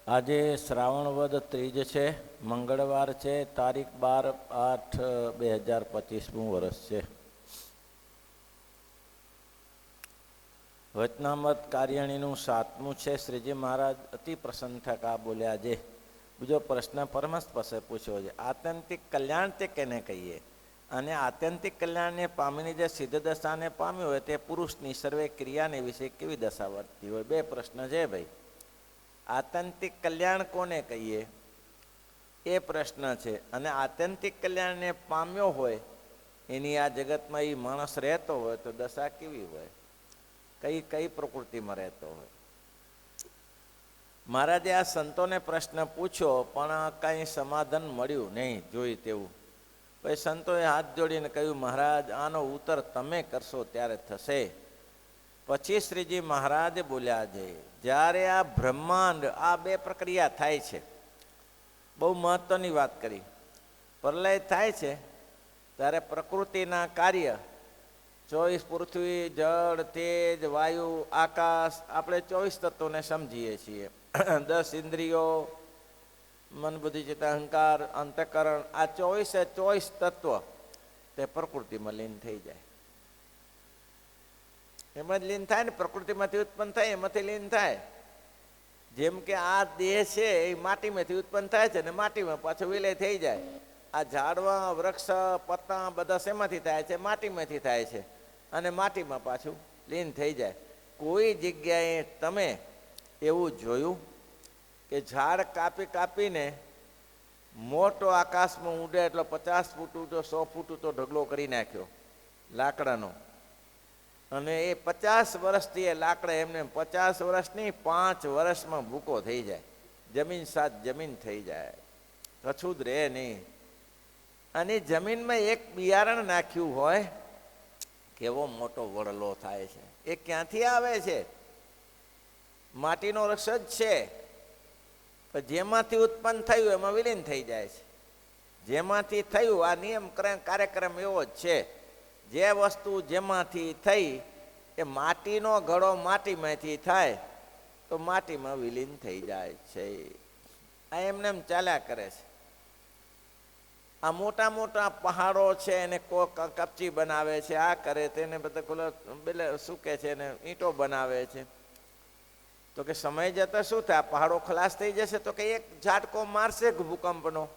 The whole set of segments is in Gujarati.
આજે શ્રાવણ વદ ત્રીજ છે, મંગળવાર છે, તારીખ 12/8/2025 વર્ષ છે. વચનામૃત કાર્યણીનું 7મું છે. શ્રીજી મહારાજ અતિ પ્રસન્ન થયા બોલ્યા. જે બીજો પ્રશ્ન પરમહંસ પાસે પૂછ્યો છે, આત્યંતિક કલ્યાણ તે કેને કહીએ? અને આત્યંતિક કલ્યાણને પામીને જે સિદ્ધ દશાને પામ્યું હોય તે પુરુષની સર્વે ક્રિયાને વિશે કેવી દશા વર્તી હોય? બે પ્રશ્ન છે ભાઈ. આત્યંતિક કલ્યાણ કોને કહીએ એ પ્રશ્ન છે, અને આત્યંતિક કલ્યાણને પામ્યો હોય એની આ જગતમાં એ માણસ રહેતો હોય તો દશા કેવી હોય? કઈ કઈ પ્રકૃતિમાં રહેતો હોય? મહારાજે આ સંતોને પ્રશ્ન પૂછ્યો, પણ કંઈ સમાધાન મળ્યું નહીં જોઈ તેવું. પછી સંતોએ હાથ જોડીને કહ્યું, મહારાજ આનો ઉત્તર તમે કરશો ત્યારે થશે. પછી શ્રીજી મહારાજ બોલ્યા છે, જ્યારે આ બ્રહ્માંડ આ બે પ્રક્રિયા થાય છે, બહુ મહત્વની વાત કરી. પ્રલય થાય છે ત્યારે પ્રકૃતિના કાર્ય 24 પૃથ્વી, જળ, તેજ, વાયુ, આકાશ, આપણે 24 તત્વોને સમજીએ છીએ. 10 ઇન્દ્રિયો, મન, બુદ્ધિ, ચિત્ત, અહંકાર, અંતઃકરણ, આ 24 તત્વ તે પ્રકૃતિમાં લીન થઈ જાય. એમાં જ લીન થાય ને, પ્રકૃતિમાંથી ઉત્પન્ન થાય એમાંથી લીન થાય. જેમ કે આ દેહ છે એ માટીમાંથી ઉત્પન્ન થાય છે ને માટીમાં પાછો વિલય થઈ જાય. આ ઝાડવા, વૃક્ષ, પત્તા બધા શેમાંથી થાય છે? માટીમાંથી થાય છે, અને માટીમાં પાછું લીન થઈ જાય. કોઈ જગ્યાએ તમે એવું જોયું કે ઝાડ કાપી કાપીને મોટો આકાશમાં ઉડે એટલો 50 ફૂટ ઊંચો, 100 ફૂટ ઊંચો ઢગલો કરી નાખ્યો લાકડાનો, અને એ 50 વર્ષથી એ લાકડા એમને 50 વર્ષની 5 વર્ષમાં ભૂકો થઈ જાય, જમીન સાથ જમીન થઈ જાય, કશું જ રહે નહીં. અને જમીનમાં એક બિયારણ નાખ્યું હોય કેવો મોટો વડલો થાય છે. એ ક્યાંથી આવે છે? માટીનો રસ જ છે, પણ જેમાંથી ઉત્પન્ન થયું એમાં વિલીન થઈ જાય છે. જેમાંથી થયું, આ નિયમ કાર્યક્રમ એવો જ છે. જે વસ્તુ જેમાંથી થઈ એ માટીનો ઘડો માટીમાંથી થાય તો માટીમાં વિલીન થઈ જાય છે. આ એમને એમ ચાલ્યા કરે છે. આ મોટા મોટા પહાડો છે એને કપચી બનાવે છે, આ કરે તેને બધા શું કહે છે, એને ઈંટો બનાવે છે. તો કે સમય જતા શું થાય? પહાડો ખલાસ થઈ જશે તો કે એક ઝાટકો મારશે ભૂકંપનો,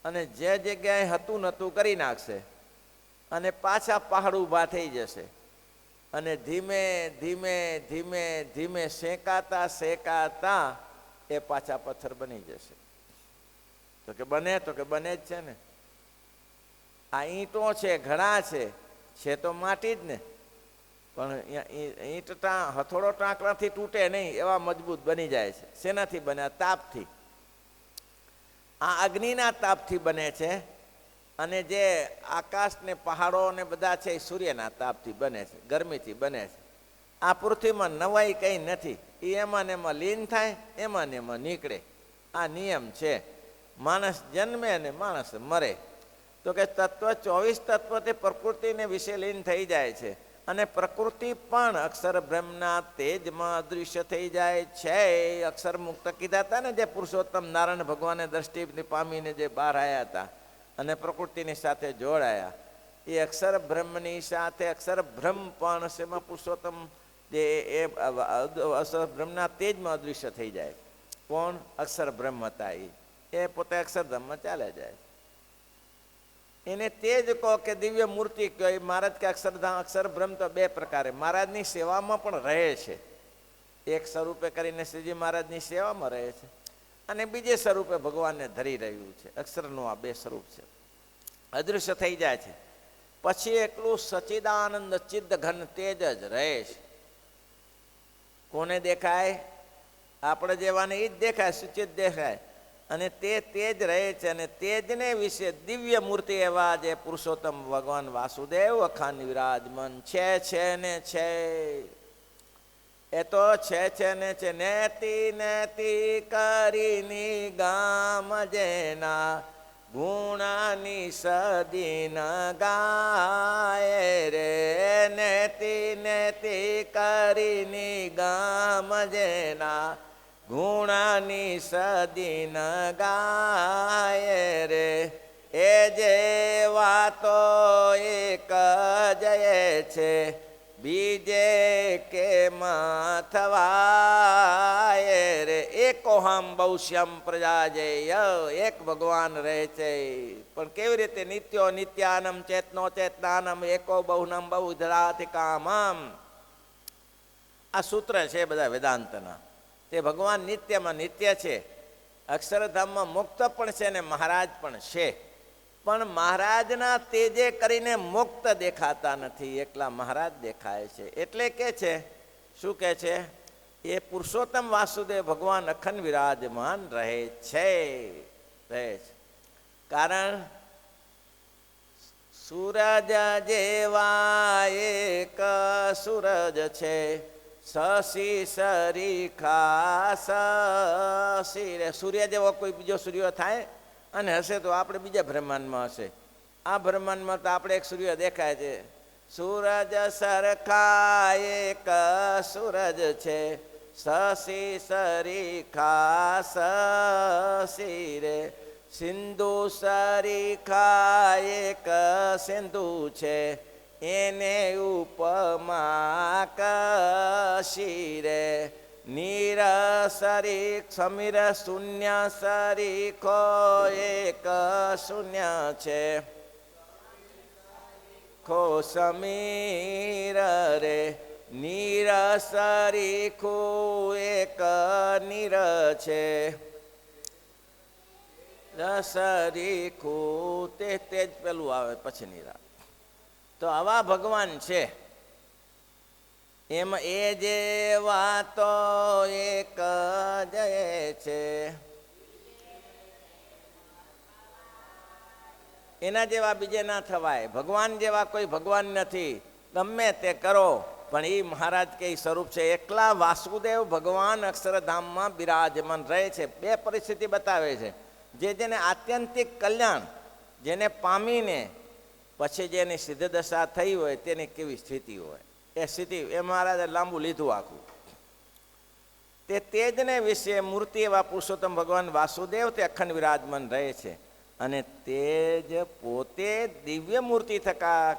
અને જે જગ્યાએ હતું નતું કરી નાખશે, અને પાછા પહાડ ઊભા થઈ જશે, અને ધીમે ધીમે ધીમે ધીમે શેકાતા શેકાતા એ પાછા પથ્થર બની જશે. તો કે બને? તો કે બને જ છે ને. આ ઈંટો છે, ઘડા છે તો માટી જ ને, પણ ઈંટ હથોડો ટાંકવાથી તૂટે નહીં એવા મજબૂત બની જાય છે. શેનાથી બને? તાપથી. આ અગ્નિના તાપથી બને છે, અને જે આકાશ ને પહાડો ને બધા છે એ સૂર્યના તાપથી બને છે, ગરમીથી બને છે. આ પૃથ્વીમાં નવાઈ કંઈ નથી. એ એમાં ને એમાં લીન થાય, એમાં ને એમાં નીકળે. આ નિયમ છે. માણસ જન્મે અને માણસ મરે. તો કે તત્વ 24 તત્વ તે પ્રકૃતિને વિશે લીન થઈ જાય છે, અને પ્રકૃતિ પણ અક્ષર બ્રહ્મના તેજમાં અદૃશ્ય થઈ જાય છે. અક્ષર મુક્ત કીધા હતા ને, જે પુરુષોત્તમ નારાયણ ભગવાને દ્રષ્ટિ પામીને જે બહાર આવ્યા હતા અને પ્રકૃતિની સાથે જોડાયા, એ અક્ષર બ્રહ્મની સાથે અક્ષર બ્રહ્મ પણ શેમાં પુરુષોત્તમ જે એ અક્ષર બ્રહ્મના તેજમાં અદૃશ્ય થઈ જાય. કોણ? અક્ષર બ્રહ્મ હતા. એ પોતે અક્ષરધામમાં ચાલ્યા જાય. એને તેજ કહો કે દિવ્ય મૂર્તિ કહો. મહારાજ કે અક્ષરધામ અક્ષર બ્રહ્મ તો બે પ્રકારે મહારાજની સેવામાં પણ રહે છે. એક સ્વરૂપે કરીને શ્રીજી મહારાજની સેવામાં રહે છે, અને બીજે સ્વરૂપે ભગવાનને ધરી રહ્યું છે. અક્ષરનું આ બે સ્વરૂપ છે. અદૃશ્ય થઈ જાય છે પછી એટલું સચિદાનંદ ચિદ્દ ઘન તેજ જ રહે છે. કોને દેખાય? આપણે જેવાને એ જ દેખાય, સુચિત દેખાય, અને તે તેજ રહે છે. અને તેજને વિશે દિવ્ય મૂર્તિ એવા જે પુરુષોત્તમ ભગવાન વાસુદેવ અખાન વિરાજમાન છે ને છે. એ તો છે ને છે. નેતિ નેતિ કરીની ગામ જેના ગુણાની સદીન ગાય રે. નેતિ નેતિ કરીની ગામ જેના ગુણની સદીન ગાય રે એ જે વાતો એક જય છે બીજે કેમાં થવાય રે એકોહમ બહુશ્યમ પ્રજા જય એક ભગવાન રહે છે પણ કેવી રીતે નિત્યો નિત્યાનમ ચેતનો ચેતનાનમ એકો બહુનમ બહુધરાથી કામમ આ સૂત્ર છે બધા વેદાંતના તે ભગવાન નિત્યમાં નિત્ય છે અક્ષરધામમાં મુક્ત પણ છે ને મહારાજ પણ છે પણ મહારાજના તેજે કરીને મુક્ત દેખાતા નથી એકલા મહારાજ દેખાય છે એટલે કે છે શું કે છે એ પુરુષોત્તમ વાસુદેવ ભગવાન અખંડ વિરાજમાન રહે છે કારણ સૂરજ જેવા એક સૂરજ છે શશી સરીખા શશી રે સૂર્ય જેવો કોઈ બીજો સૂર્ય થાય અને હશે તો આપણે બીજા બ્રહ્માંડમાં હશે આ બ્રહ્માંડમાં તો આપણે એક સૂર્ય દેખાય છે સૂરજ સરખા એક સૂરજ છે શશી સરીખા શશી રે સિંધુ સરીખા એક સિંધુ છે એને ઉપમા કશી રે નીર સરીખ સમીર શૂન્ય સરીખો એક શૂન્ય છે ખો સમીર રે નીર સરીખું એક નીર છે સરીખું તે જ પેલું આવે પછી નીરા તો આવા ભગવાન છે એમ એ જે વાતો એક જય છે એના જેવા બીજે ના થવાય ભગવાન જેવા કોઈ ભગવાન નથી ગમે તે કરો પણ એ મહારાજ કે સ્વરૂપ છે એકલા વાસુદેવ ભગવાન અક્ષરધામમાં બિરાજમાન રહે છે બે પરિસ્થિતિ બતાવે છે જેને આત્યંતિક કલ્યાણ જેને પામીને પછી જેની સિદ્ધ દશા થઈ હોય તેની કેવી સ્થિતિ હોય એ સ્થિતિ એ મહારાજે લાંબુ લીધું આખું તે તેજને વિશે મૂર્તિ એવા પુરુષોત્તમ ભગવાન વાસુદેવ તે અખંડ વિરાજમાન રહે છે અને તેજ પોતે દિવ્ય મૂર્તિ થકા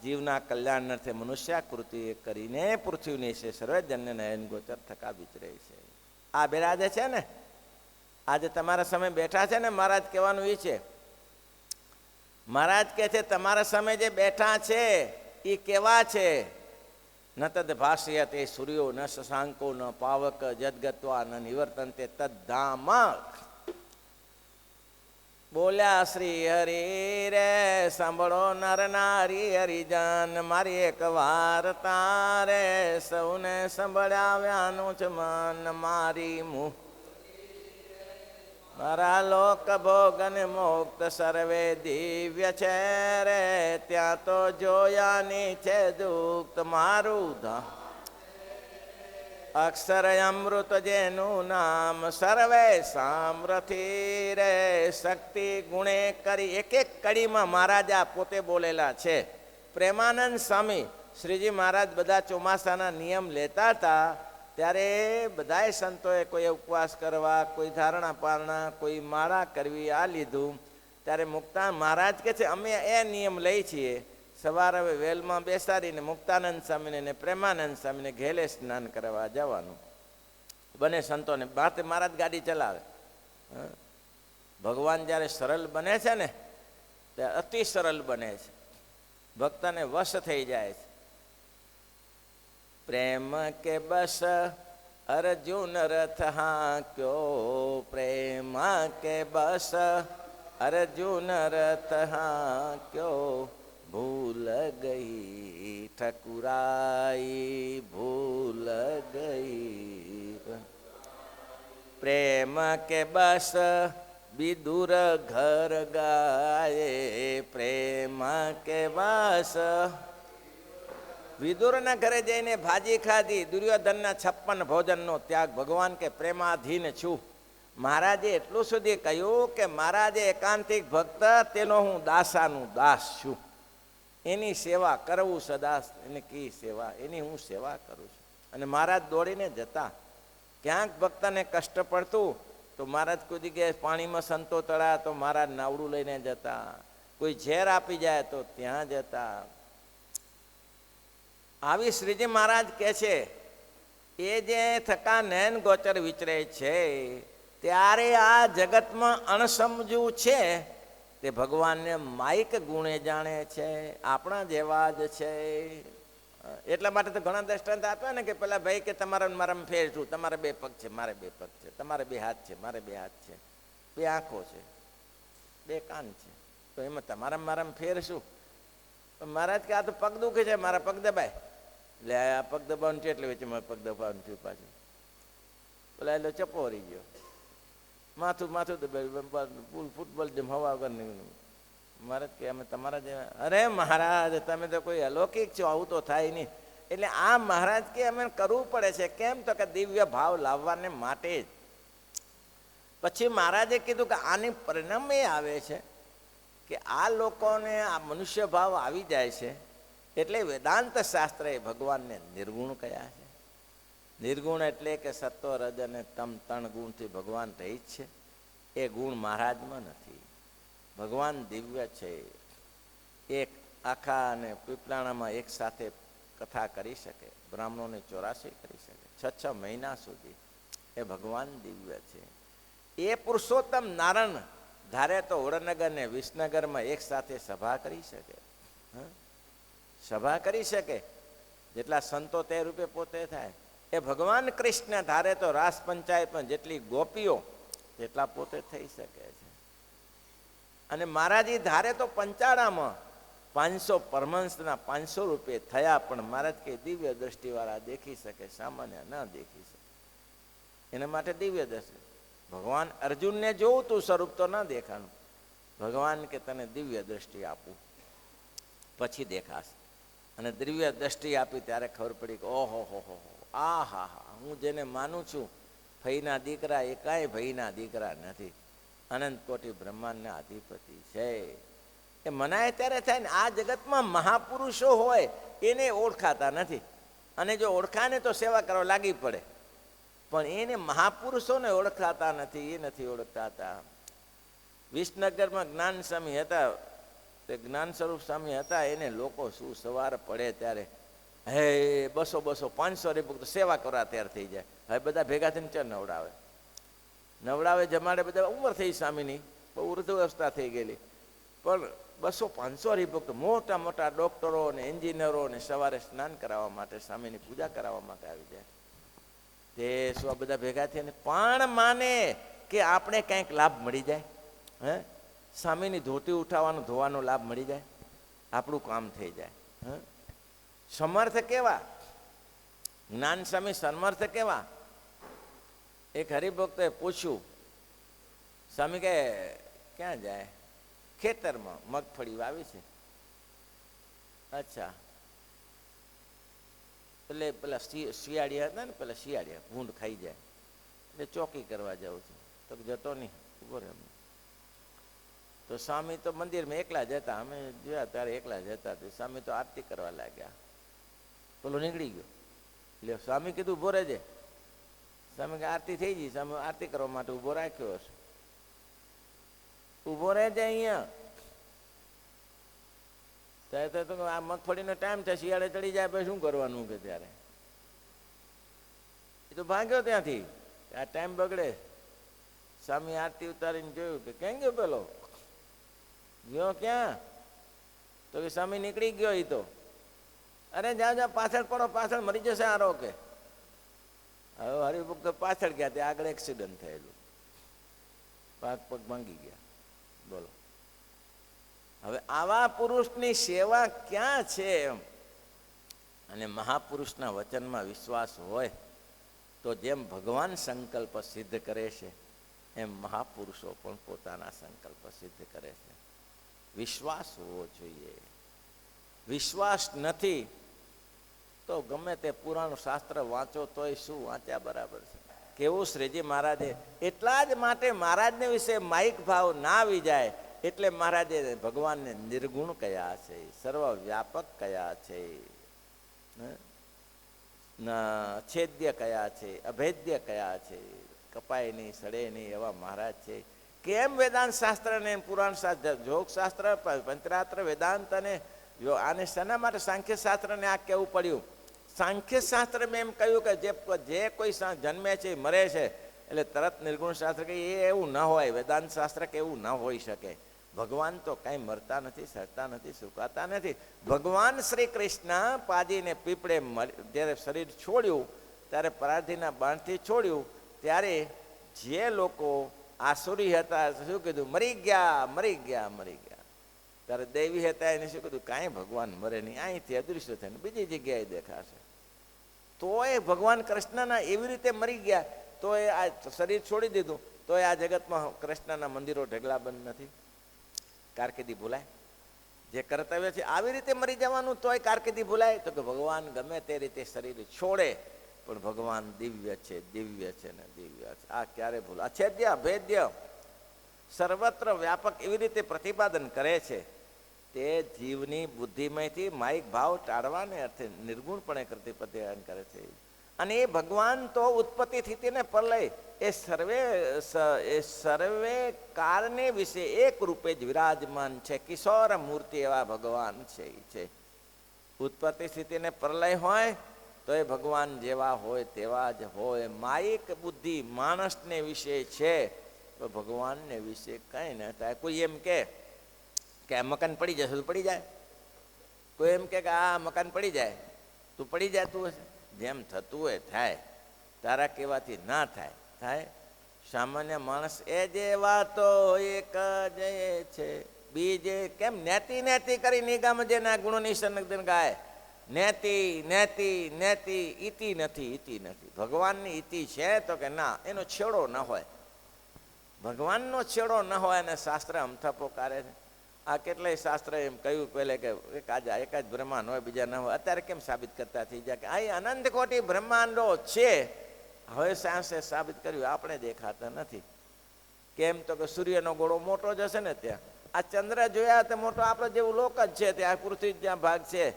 જીવના કલ્યાણ અર્થે મનુષ્યાકૃતિ કરીને પૃથ્વીની છે સર્વજન્ય નયન ગોચર થકા વિચરે છે આ બિરાજે છે ને આજે તમારા સામે બેઠા છે ને મહારાજ કહેવાનું એ છે મહારાજ કહે છે તમારા સામે જે બેઠા છે એ કેવા છે ન તદ ભાષ્યતે સૂર્યો ન શશાંકો ન પાવક જદગત્વા ન નિવર્તન્તે તદ્ધામ બોલ્યા શ્રી હરિ રે સાંભળો નર નારી હરિજન મારી એક વાર્તા રે સૌને સંભળાવ્યાનું છે મન મારી મુહ મારા લોક ભોગન મુક્ત સર્વે દિવ્ય છે રે ત્યાં તો જોયાની છે દુઃખ મારું ધામ અક્ષર અમૃત જેનું નામ સર્વે સામરથી રે શક્તિ ગુણે કરી એક એક કડીમાં મહારાજા પોતે બોલેલા છે પ્રેમાનંદ સ્વામી શ્રીજી મહારાજ બધા ચોમાસાના નિયમ લેતા હતા ત્યારે બધાય સંતોએ કોઈ ઉપવાસ કરવા કોઈ ધારણા પારણા કોઈ માળા કરવી આ લીધું ત્યારે મુક્તા મહારાજ કે છે અમે એ નિયમ લઈ છીએ સવારે વેલમાં બેસાડીને મુક્તાનંદ સ્વામીને ને પ્રેમાનંદ સ્વામીને ઘેલે સ્નાન કરવા જવાનું બને સંતોને બાતે મહારાજ ગાડી ચલાવે ભગવાન જ્યારે સરળ બને છે ને ત્યારે અતિ સરળ બને છે ભક્તને વશ થઈ જાય છે પ્રેમ કે બસ અર્જુન રથ હાંક્યો પ્રેમ કે બસ અર્જુન રથ હાંક્યો ભૂલ ગઈ ઠકુરાઈ ભૂલ ગઈ પ્રેમ કે બસ વિદુર ઘર ગાયે પ્રેમ કે બસ વિદુરના ઘરે જઈને ભાજી ખાધી દુર્યોધનના 56 ભોજનનો ત્યાગ ભગવાન કે પ્રેમાધીન છું મહારાજે એટલું સુધી કહ્યું કે મહારાજે એકાંતિક ભક્ત તેનો હું દાસાનું દાસ છું એની સેવા કરવું સદા એને કી સેવા એની હું સેવા કરું છું અને મહારાજ દોડીને જતા ક્યાંક ભક્તને કષ્ટ પડતું તો મહારાજ કોઈ જગ્યાએ પાણીમાં સંતો તળા તો મહારાજ નાવડું લઈને જતા, કોઈ ઝેર આપી જાય તો ત્યાં જતા. આવી શ્રીજી મહારાજ કહે છે એ જે થકા નયન ગોચર વિચરે છે ત્યારે આ જગતમાં અણસમજવું છે તે ભગવાનને માઇક ગુણે જાણે છે, આપણા જેવા જ છે. એટલા માટે તો ઘણા દ્રષ્ટાંત આપ્યા ને કે પેલા ભાઈ કે તમારા મારામાં ફેર છું, તમારે 2 પગ છે મારે 2 પગ છે, તમારે 2 હાથ છે મારે 2 હાથ છે, 2 આંખો છે 2 કાન છે, તો એમાં તમારા મારામાં ફેર શું? મહારાજ કે આ તો પગ દુખે છે મારા પગ દબાય, એટલે આ પગ દબાવવાનું છે એટલે વચ્ચે મારે પગ દબાવવાનું થયું પાછું. પેલા એટલે ચપ્પો રહી ગયો, માથું દબાવ્યું, ફૂટબોલ જેમ હવા વગર નીકળ્યું. મહારાજ કે અમે તમારા જેવા? અરે મહારાજ તમે તો કોઈ અલૌકિક છો, આવું તો થાય નહીં. એટલે આ મહારાજ કે અમે કરવું પડે છે. કેમ? તો કે દિવ્ય ભાવ લાવવાને માટે જ. પછી મહારાજે કીધું કે આની પરિણામ એ આવે છે કે આ લોકોને આ મનુષ્ય ભાવ આવી જાય છે એટલે વેદાંત શાસ્ત્રએ ભગવાનને નિર્ગુણ કયા છે. નિર્ગુણ એટલે કે સત્વ રજ અને તમ 3 ગુણથી ભગવાન રહી જ છે. એ ગુણ મહારાજમાં નથી. ભગવાન દિવ્ય છે. એક આખા અને પીપલાણામાં એક સાથે કથા કરી શકે, બ્રાહ્મણોને 84 કરી શકે, 6 મહિના સુધી. એ ભગવાન દિવ્ય છે. એ પુરુષોત્તમ નારાયણ ધારે તો વડનગર ને વિસનગરમાં એક સાથે સભા કરી શકે, સભા કરી શકે. જેટલા સંતો તે રૂપે પોતે થાય. એ ભગવાન કૃષ્ણ ધારે તો રાસ પંચાયતમાં જેટલી ગોપીઓ તેટલા પોતે થઈ શકે છે. અને મહારાજી ધારે તો પંચાળામાં 500 પરમહંસના 500 રૂપિયા થયા, પણ મહારાજ કે દિવ્ય દ્રષ્ટિવાળા દેખી શકે, સામાન્ય ન દેખી શકે. એના માટે દિવ્ય દ્રષ્ટિ. ભગવાન અર્જુનને જોવું તું સ્વરૂપ તો ન દેખાનું. ભગવાન કે તને દિવ્ય દ્રષ્ટિ આપું પછી દેખાશે. અને દિવ્ય દ્રષ્ટિ આપી ત્યારે ખબર પડી કે ઓહો હો આ હા હા, હું જેને માનું છું ભઈના દીકરા એ કાંઈ ભઈના દીકરા નથી, અનંત કોટી બ્રહ્માંડના અધિપતિ છે. એ મનાય ત્યારે થાય ને. આ જગતમાં મહાપુરુષો હોય એને ઓળખાતા નથી, અને જો ઓળખાને તો સેવા કરવા લાગી પડે, પણ એને મહાપુરુષોને ઓળખાતા નથી, એ નથી ઓળખાતા. વિસનગરમાં જ્ઞાન સ્વામી હતા, તે જ્ઞાન સ્વરૂપ સ્વામી હતા. એને લોકો શું સવાર પડે ત્યારે 200 500 રૂપિયા સેવા કરવા તૈયાર થઈ જાય. હવે બધા ભેગા થઈને ચા નવડાવે જમાડે. બધા ઉંમર થઈ સ્વામીની, બહુ વૃદ્ધાવસ્થા થઈ ગયેલી, પણ 200 500 રૂપિયા મોટા મોટા ડોક્ટરો અને એન્જિનિયરો ને સવારે સ્નાન કરાવવા માટે, સ્વામીની પૂજા કરાવવા માટે આવી જાય. તે શું આ બધા ભેગા થઈને પણ માને કે આપણે કંઈક લાભ મળી જાય, સ્વામીની ધોતી ઉઠાવવાનો ધોવાનો લાભ મળી જાય, આપણું કામ થઈ જાય. સમર્થ કેવા જ્ઞાન સ્વામી, સમર્થ કેવા. એક હરિભક્તોએ પૂછ્યું, સ્વામી કે ક્યાં જાય? ખેતરમાં મગફળી વાવી છે. અચ્છા. એટલે પેલા શિયાળિયા હતા ને, પેલા શિયાળિયા ભૂંડ ખાઈ જાય એટલે ચોકી કરવા જાઉં છું. તો જતો નહીં, ઉભો રહે. તો સ્વામી તો મંદિરમાં એકલા જ હતા, અમે જોયા ત્યારે એકલા જ હતા. સ્વામી તો આરતી કરવા લાગ્યા. પેલો નીકળી ગયો એટલે સ્વામી કીધું ઉભો રહેજે. સ્વામી કે આરતી થઈ ગઈ. સ્વામી આરતી કરવા માટે ઉભો રાખ્યો હશે. ઉભો રહેજે અહીંયા. ત્યારે તો આ મગફળીનો ટાઈમ થાય, શિયાળે ચડી જાય પછી શું કરવાનું કે ત્યારે એ તો ભાગ્યો ત્યાંથી. આ ટાઈમ બગડે. સ્વામી આરતી ઉતારીને જોયું કે ક્યાં ગયો પેલો? ગયો ક્યાં? તો કે સ્વામી નીકળી ગયો. એ તો અરે જા પાછળ પડો, પાછળ મરી જશે આરો કે. હવે હરિભક્ત પાછળ ગયા, ત્યાં આગળ એક્સિડન્ટ થયેલું, પગ ભાંગી ગયા. બોલો, હવે આવા પુરુષની સેવા ક્યાં છે એમ. અને મહાપુરુષના વચનમાં વિશ્વાસ હોય તો જેમ ભગવાન સંકલ્પ સિદ્ધ કરે છે એમ મહાપુરુષો પણ પોતાના સંકલ્પ સિદ્ધ કરે છે. વિશ્વાસ હોવો જોઈએ. વિશ્વાસ નથી તો ગમે તે પુરાણ શાસ્ત્ર વાંચો તોય શું વાંચ્યા બરાબર છે. કેવું શ્રીજી મહારાજે, એટલા જ માટે મહારાજને વિશે માઇક ભાવ ના આવી જાય એટલે મહારાજે ભગવાનને નિર્ગુણ કયા છે, સર્વવ્યાપક કયા છે. છેદ્ય કયા છે, અભેદ્ય કયા છે, કપાય નહીં, સડે નહીં એવા મહારાજ છે. કેમ વેદાંત શાસ્ત્ર ને પુરાણ શાસ્ત્ર, જોગ શાસ્ત્ર, પંચરાત્ર, વેદાંત અને આને શેના માટે સાંખ્ય શાસ્ત્રને આ કહેવું પડ્યું? સાંખ્ય શાસ્ત્ર મેં એમ કહ્યું કે જે કોઈ જન્મે છે મરે છે એટલે તરત નિર્ગુણ શાસ્ત્ર કે એ એવું ન હોય, વેદાંત શાસ્ત્ર કે એવું ન હોઈ શકે. ભગવાન તો કાંઈ મરતા નથી, સડતા નથી, સુકાતા નથી. ભગવાન શ્રી કૃષ્ણ પાજીને પીપળે જ્યારે શરીર છોડ્યું ત્યારે પરાધીના બાણથી છોડ્યું ત્યારે જે લોકો આસુરી હતા શું કીધું? મરી ગયા, મરી ગયા, મરી ગયા. ત્યારે દેવી હતા એને શું કીધું? કાંઈ ભગવાન મરે નહીં, અહીંથી અદૃશ્ય થઈને બીજી જગ્યાએ દેખાશે. તો એ ભગવાન કૃષ્ણના એવી રીતે મરી ગયા, તો એ આ શરીર છોડી દીધું, તો એ આ જગતમાં કૃષ્ણના મંદિરો ઢગલા બંધ નથી. કારકિર્દી ભૂલાય? જે કર્તવ્ય છે આવી રીતે મરી જવાનું તોય કારકિર્દી ભૂલાય? તો કે ભગવાન ગમે તે રીતે શરીર છોડે પણ ભગવાન દિવ્ય છે, દિવ્ય છે ને દિવ્ય છે. આ ક્યારે ભૂલ? અછેદ્ય, અભેદ્ય, સર્વત્ર વ્યાપક એવી રીતે પ્રતિપાદન કરે છે. તે જીવની બુદ્ધિમયથી માયિક ભાવ ટાળવાને અર્થે નિર્ગુણપણે પ્રતિપાદન કરે છે. અને એ ભગવાન તો ઉત્પત્તિ સ્થિતિને પ્રલય એ સર્વે કારને વિશે એક રૂપે જ વિરાજમાન છે. કિશોર મૂર્તિ એવા ભગવાન છે. ઉત્પત્તિ સ્થિતિને પ્રલય હોય તો એ ભગવાન જેવા હોય તેવા જ હોય. માયિક બુદ્ધિ માણસને વિશે છે તો ભગવાનને વિશે કંઈ ન થાય. કોઈ એમ કે આ મકાન પડી જશે તો પડી જાય, કોઈ એમ કે આ મકાન પડી જાય તું પડી જતું હશે. જેમ થતું હોય થાય, તારા કહેવાથી ના થાય થાય. સામાન્ય માણસ એ જે વાતો એક જ છે, બીજે કેમ નેતિ નેતિ કરી નિગમ જેના ગુણોની સનગદન ગાય. નેતિ નેતિ નેતિ, ઇતિ નથી, ઇતિ નથી. ભગવાનની ઇતિ છે તો કે ના, એનો છેડો ન હોય. ભગવાનનો છેડો ન હોય અને શાસ્ત્ર અમથા પોકારે છે. આ કેટલાય શાસ્ત્ર એમ કહ્યું પહેલે કે એક જ બ્રહ્માંડ હોય, બીજા ન હોય. અત્યારે કેમ સાબિત કરતા થઈ જાય કે અહીં અનંત કોટી બ્રહ્માંડો છે? હવે સાયન્સે સાબિત કર્યું, આપણે દેખાતા નથી. કેમ તો કે સૂર્યનો ગોળો મોટો જ હશે ને ત્યાં. આ ચંદ્ર જોયા તો મોટો આપણો જેવું લોક જ છે, ત્યાં પૃથ્વી જ્યાં ભાગ છે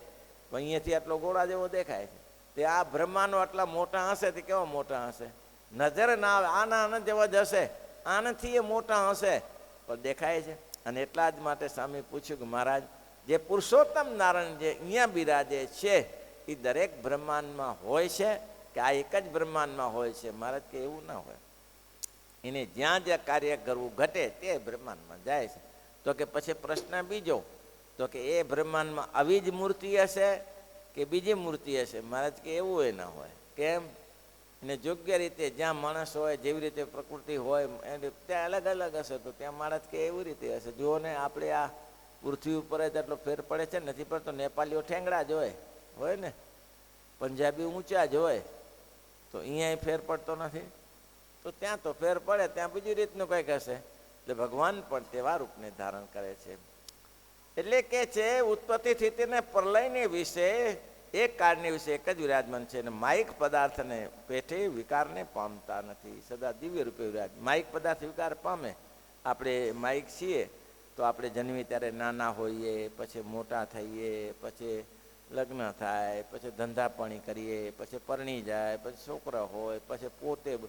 અહીંયાથી આટલો ગોળા જેવો દેખાય છે. તે આ બ્રહ્માંડો આટલા મોટા હશે તે કેવા મોટા હશે? નજર ના આવે, આના આનંદ જેવા જ હશે, આનાથી એ મોટા હશે પણ દેખાય છે. અને એટલા જ માટે સ્વામી પૂછ્યું કે મહારાજ, જે પુરુષોત્તમ નારાયણ જે અહીંયા બિરાજે છે એ દરેક બ્રહ્માંડમાં હોય છે કે આ એક જ બ્રહ્માંડમાં હોય છે? મહારાજ કે એવું ના હોય. એને જ્યાં જ્યાં કાર્ય કરવું ઘટે તે બ્રહ્માંડમાં જાય છે. તો કે પછી પ્રશ્ન બીજો, તો કે એ બ્રહ્માંડમાં આવી જ મૂર્તિ હશે કે બીજી મૂર્તિ હશે? મહારાજ કે એવું એ ના હોય. કેમ? એને યોગ્ય રીતે જ્યાં માણસ હોય, જેવી રીતે પ્રકૃતિ હોય એને ત્યાં અલગ અલગ હશે. તો ત્યાં મહારાજ કે એવી રીતે હશે. જુઓ ને, આપણે આ પૃથ્વી ઉપર જ એટલો ફેર પડે છે, નથી પડતો? નેપાળીઓ ઠેંગડા જ હોય ને, પંજાબી ઊંચા જ હોય, તો અહીંયા ફેર પડતો નથી. તો ત્યાં તો ફેર પડે, ત્યાં બીજી રીતનું કંઈક હશે. એટલે ભગવાન પણ તેવા રૂપને ધારણ કરે છે. એટલે કે છે ઉત્પત્તિ સ્થિતિને પ્રલયને વિશે એક કાળને વિશે એક જ વિરાજમાન છે. અને માયિક પદાર્થને પેઠે વિકારને પામતા નથી, સદા દિવ્ય રૂપે વિરાજ. માયિક પદાર્થ વિકાર પામે. આપણે માયિક છીએ તો આપણે જન્મી ત્યારે નાના હોઈએ, પછી મોટા થઈએ, પછી લગ્ન થાય, પછી ધંધાપાણી કરીએ, પછી પરણી જાય, પછી છોકરા હોય, પછી પોતે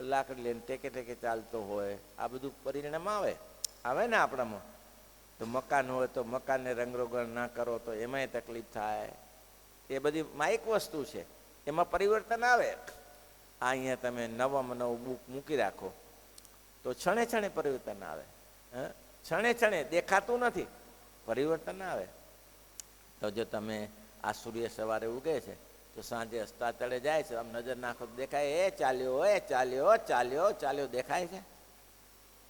લાકડી લઈને ટેકે ટેકે ચાલતો હોય. આ બધું પરિણામ આવે ને આપણામાં. તો મકાન હોય તો મકાનને રંગરોગણ ના કરો તો એમાંય તકલીફ થાય. એ બધી માયિક વસ્તુ છે, એમાં પરિવર્તન આવે. અહીંયા તમે નવામાં નવું બુક મૂકી રાખો તો છણે છણે પરિવર્તન આવે. છણે છણે દેખાતું નથી, પરિવર્તન આવે. તો જો તમે આ સૂર્ય સવારે ઉગે છે તો સાંજે અસ્તાચળે જાય છે, આમ નજર નાખો તો દેખાય એ ચાલ્યો, એ ચાલ્યો, ચાલ્યો, ચાલ્યો. દેખાય છે?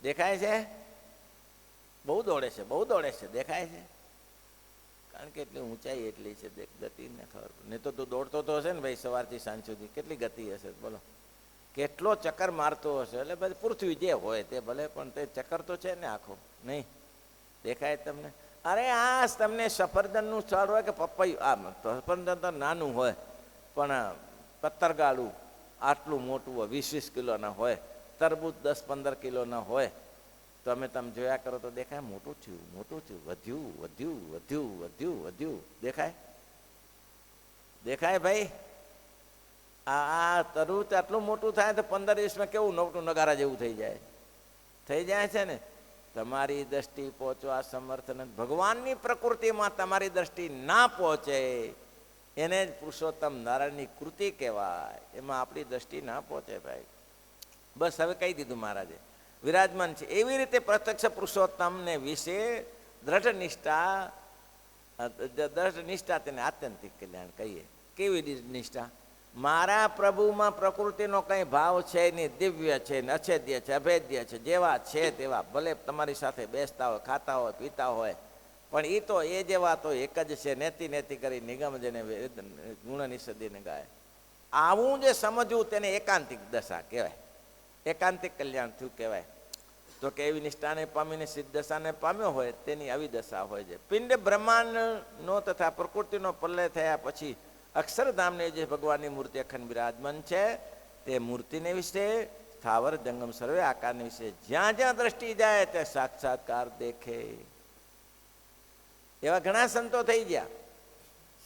દેખાય છે? બહુ દોડે છે, બહુ દોડે છે, દેખાય છે. કારણ કે એટલી ઊંચાઈ એટલી છે, ગતિને ખબર નહીં. તો તું દોડતો તો હશે ને ભાઈ, સવારથી સાંજ સુધી કેટલી ગતિ હશે બોલો? કેટલો ચક્કર મારતો હશે. એટલે બધી પૃથ્વી જે હોય તે ભલે, પણ તે ચક્કર તો છે ને આખો. નહીં દેખાય તમને? અરે આ તમને સફરજનનું સ્થળ હોય કે પપૈયું, આ સફરજન તો નાનું હોય પણ પત્તરગાળું આટલું મોટું હોય, 20-20 કિલોના હોય. તરબૂચ 10-15 કિલોના હોય. તો તમે જોયા કરો તો દેખાય મોટું થયું, મોટું થયું, વધ્યું, વધ્યું, વધ્યું, વધ્યું, વધ્યું. દેખાય? દેખાય ભાઈ? આ તરવું આટલું મોટું થાય તો 15-20માં કેવું નવટું નગારા જેવું થઈ જાય છે ને. તમારી દ્રષ્ટિ પહોંચવા સમર્થ નથી. ભગવાનની પ્રકૃતિમાં તમારી દ્રષ્ટિ ના પહોંચે એને જ પુરુષોત્તમ નારાયણની કૃતિ કહેવાય. એમાં આપણી દ્રષ્ટિ ના પહોંચે ભાઈ. બસ હવે કહી દીધું મહારાજે, વિરાજમાન છે. એવી રીતે પ્રત્યક્ષ પુરુષોત્તમને વિશે દ્રઢ નિષ્ઠા તેને આત્યંતિક કલ્યાણ કહીએ. કેવી નિષ્ઠા? મારા પ્રભુમાં પ્રકૃતિનો કંઈ ભાવ છે નહીં, દિવ્ય છે ને અછેદ્ય છે, અભેદ્ય છે, જેવા છે તેવા. ભલે તમારી સાથે બેસતા હોય, ખાતા હોય, પીતા હોય, પણ એ તો એ જેવા તો એક જ છે. નેતિ નેતિ કરી નિગમ જેને ગુણ નિષદીને ગાય. આવું જે સમજવું તેને એકાંતિક દશા કહેવાય, એકાંતિક કલ્યાણ થયું કહેવાય. તો કે એવી નિષ્ઠાને પામીને સિદ્ધ દશાને પામ્યો હોય તેની આવી દશા હોય છે. પિંડ બ્રહ્માંડનો તથા પ્રકૃતિનો પલ્લે થયા પછી અક્ષરધામને જે ભગવાનની મૂર્તિ અખંડ બિરાજમાન છે તે મૂર્તિને વિશે, સ્થાવર જંગમ સર્વે આકારને વિશે જ્યાં જ્યાં દ્રષ્ટિ જાય ત્યાં સાક્ષાત્કાર દેખે. એવા ઘણા સંતો થઈ ગયા.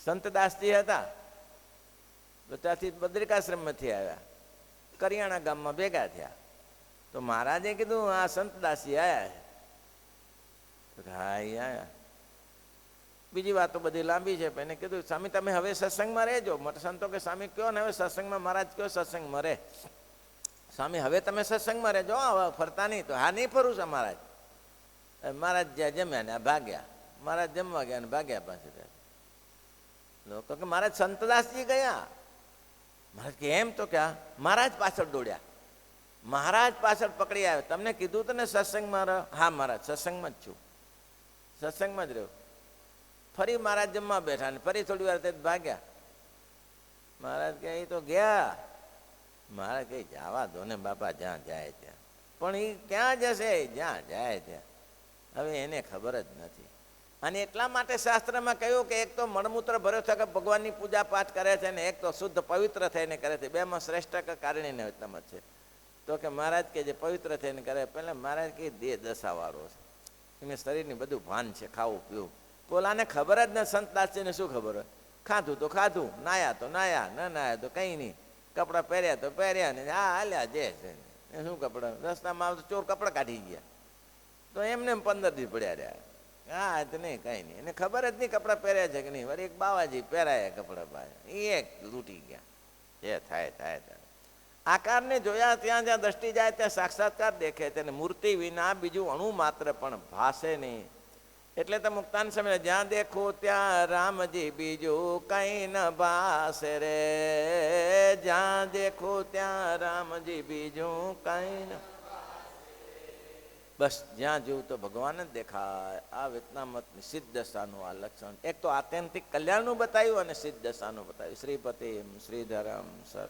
સંતદાસજી હતા તો ત્યાંથી બદ્રિકાશ્રમમાંથી આવ્યા, કરિયાણા ગામમાં ભેગા થયા. તો મહારાજે કીધું આ સંતદાસજી આવ્યા. હા આવ્યા. બીજી વાતો બધી લાંબી છે. એને કીધું સ્વામી તમે હવે સત્સંગમાં રહેજો. સંતો કે સ્વામી કયો ને હવે સત્સંગમાં. મહારાજ કયો સત્સંગમાં રહે. સ્વામી હવે તમે સત્સંગમાં રહેજો, હવે ફરતા નહીં. તો હા નહીં ફરું છું મહારાજ. મહારાજ જ્યાં જમ્યા ને આ ભાગ્યા. મહારાજ જમવા ગયા ને ભાગ્યા પાસે. લોકો કે મહારાજ સંતદાસજી ગયા. મહારાજ કે એમ? તો ક્યાં? મહારાજ પાછળ દોડ્યા. મહારાજ પાછળ પકડી આવ્યો. તમને કીધું તને સત્સંગમાં રહો. હા મહારાજ સત્સંગમાં જ છું, સત્સંગમાં જ રહ્યો. ફરી મહારાજ જમવા બેઠા ને ફરી થોડી વાર તે ભાગ્યા. મહારાજ કે એ તો ગયા. મહારાજ કે જવા દો ને બાપા, જ્યાં જાય ત્યાં. પણ એ ક્યાં જશે? જ્યાં જાય ત્યાં. હવે એને ખબર જ નથી. અને એટલા માટે શાસ્ત્રમાં કહ્યું કે એક તો મળમૂત્ર ભર્યો છે કે ભગવાનની પૂજા પાઠ કરે છે ને એક તો શુદ્ધ પવિત્ર થઈને કરે છે. બેમાં શ્રેષ્ઠ કે કારણીને ઉત્તમ છે. તો કે મહારાજ કે જે પવિત્ર થઈને કરે, પહેલા મહારાજ કે દેહ દશાવાળો છે, એને શરીરની બધું ભાન છે, ખાવું પીવું. પોલાને ખબર જ ન. સંતદાસજીને શું ખબર હોય? ખાધું તો ખાધું, નાયા તો નાયા, ન નાયા તો કંઈ નહીં. કપડાં પહેર્યા તો પહેર્યા ને હા હાલ્યા જે છે. શું કપડાં? રસ્તામાં આવતો ચોર કપડાં કાઢી ગયા તો એમને 15 દિવસ પડ્યા રહ્યા. હા તો નહીં કંઈ નહીં. એને ખબર જ નહીં કપડાં પહેર્યા છે કે નહીં. વળી એક બાવાજી પહેરાયા કપડાં પાયા, એ એક લૂંટી ગયા. જે થાય થાય. આકારને જોયા ત્યાં જ્યાં દ્રષ્ટિ જાય ત્યાં સાક્ષાત્કાર દેખે. તેને મૂર્તિ વિના બીજું અણુ માત્ર પણ ભાસે નહીં. એટલે તો મુક્તાન સમય જ્યાં દેખો ત્યાં રામજી બીજું કઈ ન ભાસે રે. જ્યાં દેખો ત્યાં રામજી બીજું કઈ ન. બસ જ્યાં જોવું તો ભગવાન જ દેખાય. આ વેતનામતની સિદ્ધ દશાનું આ લક્ષણ. એક તો આત્યંતિક કલ્યાણનું બતાવ્યું અને સિદ્ધ દશાનું બતાવ્યું. શ્રીપતિ શ્રીધરમ સર